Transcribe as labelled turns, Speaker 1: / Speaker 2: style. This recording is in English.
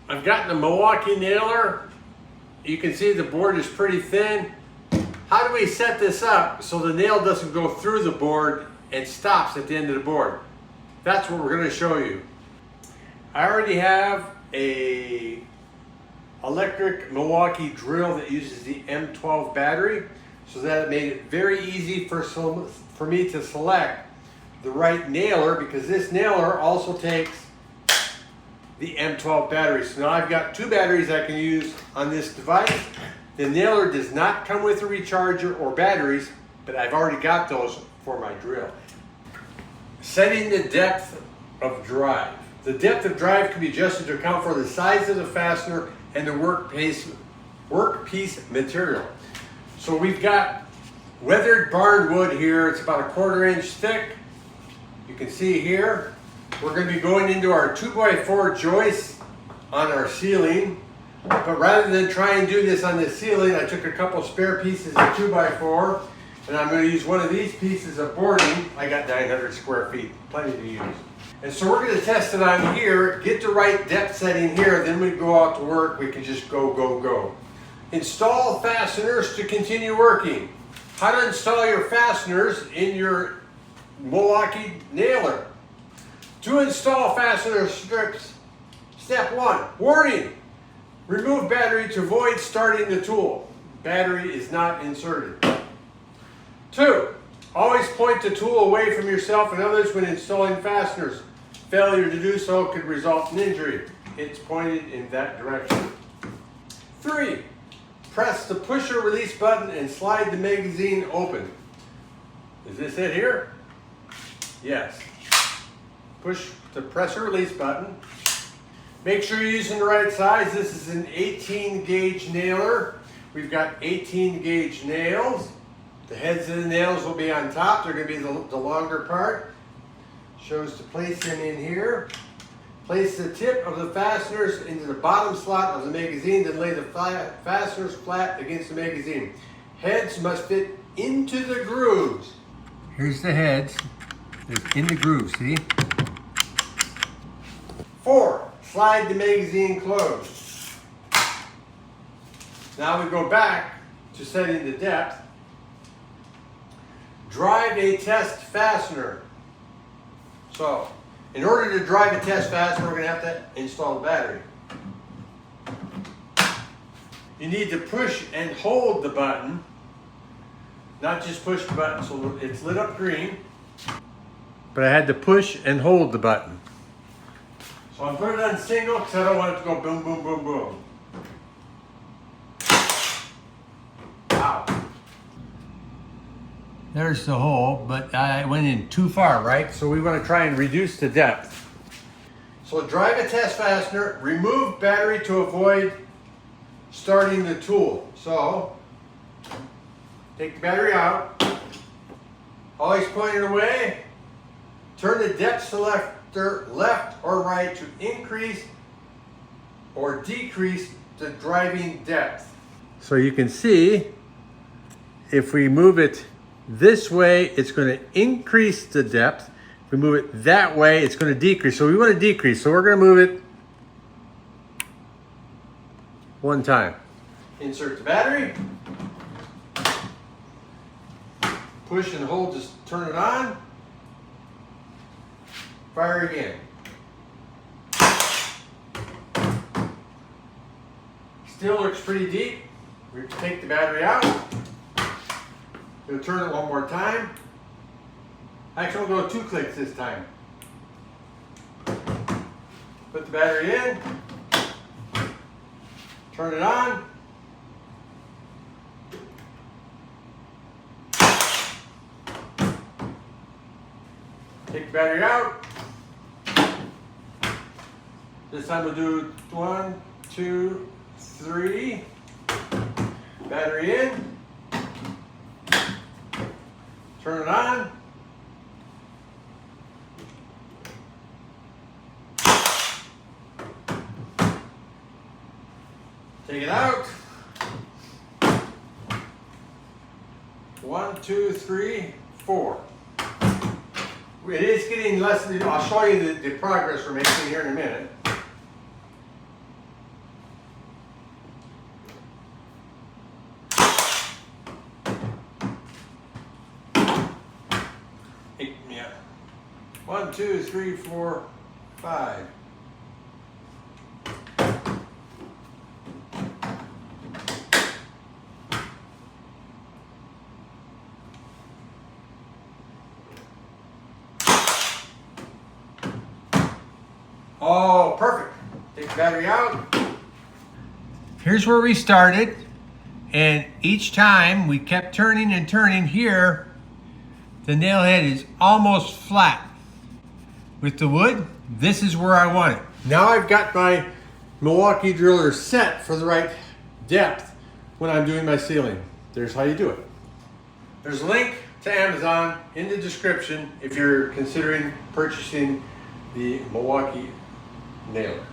Speaker 1: I've gotten a Milwaukee nailer. You can see the board is pretty thin. How do we set this up so the nail doesn't go through the board and stops at the end of the board? That's what we're going to show you. I already have a electric Milwaukee drill that uses the M12 battery, so that made it very easy for me to select the right nailer, because this nailer also takes the M12 battery. So now I've got two batteries I can use on this device. The nailer does not come with a recharger or batteries, but I've already got those for my drill. Setting the depth of drive. The depth of drive can be adjusted to account for the size of the fastener and the workpiece material. So we've got weathered barn wood here. It's about 1/4 inch thick. You can see here, we're going to be going into our 2x4 joists on our ceiling. But rather than try and do this on the ceiling, I took a couple spare pieces of 2x4, and I'm going to use one of these pieces of boarding. I got 900 square feet, plenty to use. And so we're going to test it on here, get the right depth setting here, then we go out to work, we can just go, go, go. Install fasteners to continue working. How to install your fasteners in your Milwaukee nailer. To install fastener strips, step 1, warning. Remove battery to avoid starting the tool. Battery is not inserted. 2, always point the tool away from yourself and others when installing fasteners. Failure to do so could result in injury. It's pointed in that direction. 3, press the push or release button and slide the magazine open. Is this it here? Yes. Push the press or release button. Make sure you're using the right size. This is an 18 gauge nailer. We've got 18 gauge nails. The heads of the nails will be on top. They're going to be the longer part. Shows to place them in here. Place the tip of the fasteners into the bottom slot of the magazine, then lay the fasteners flat against the magazine. Heads must fit into the grooves. Here's the heads. It's in the groove, see? 4, slide the magazine closed. Now we go back to setting the depth. Drive a test fastener. So, in order to drive a test fastener, we're going to have to install the battery. You need to push and hold the button, not just push the button. So it's lit up green, but I had to push and hold the button. So I'm putting it on single because I don't want it to go boom, boom, boom, boom. Wow. There's the hole, but I went in too far, right? So we want to try and reduce the depth. So drive a test fastener, remove battery to avoid starting the tool. So take the battery out, always point it away, turn the depth selector left or right to increase or decrease the driving depth. So you can see if we move it this way, it's going to increase the depth. If we move it that way, it's going to decrease. So we want to decrease. So we're going to move it one time. Insert the battery. Push and hold to turn it on. Fire again. Still looks pretty deep. We take the battery out. We'll turn it one more time. Actually, we'll go 2 clicks this time. Put the battery in. Turn it on. Take the battery out. This time we'll do 1, 2, 3. Battery in. Turn it on. Take it out. 1, 2, 3, 4. It is getting less. I'll show you the progress we're making here in a minute. 1, 2, 3, 4, 5. Oh, perfect. Take the battery out. Here's where we started. And each time we kept turning and turning here, the nail head is almost flat. With the wood, this is where I want it. Now I've got my Milwaukee driller set for the right depth when I'm doing my sealing. There's how you do it. There's a link to Amazon in the description if you're considering purchasing the Milwaukee nailer.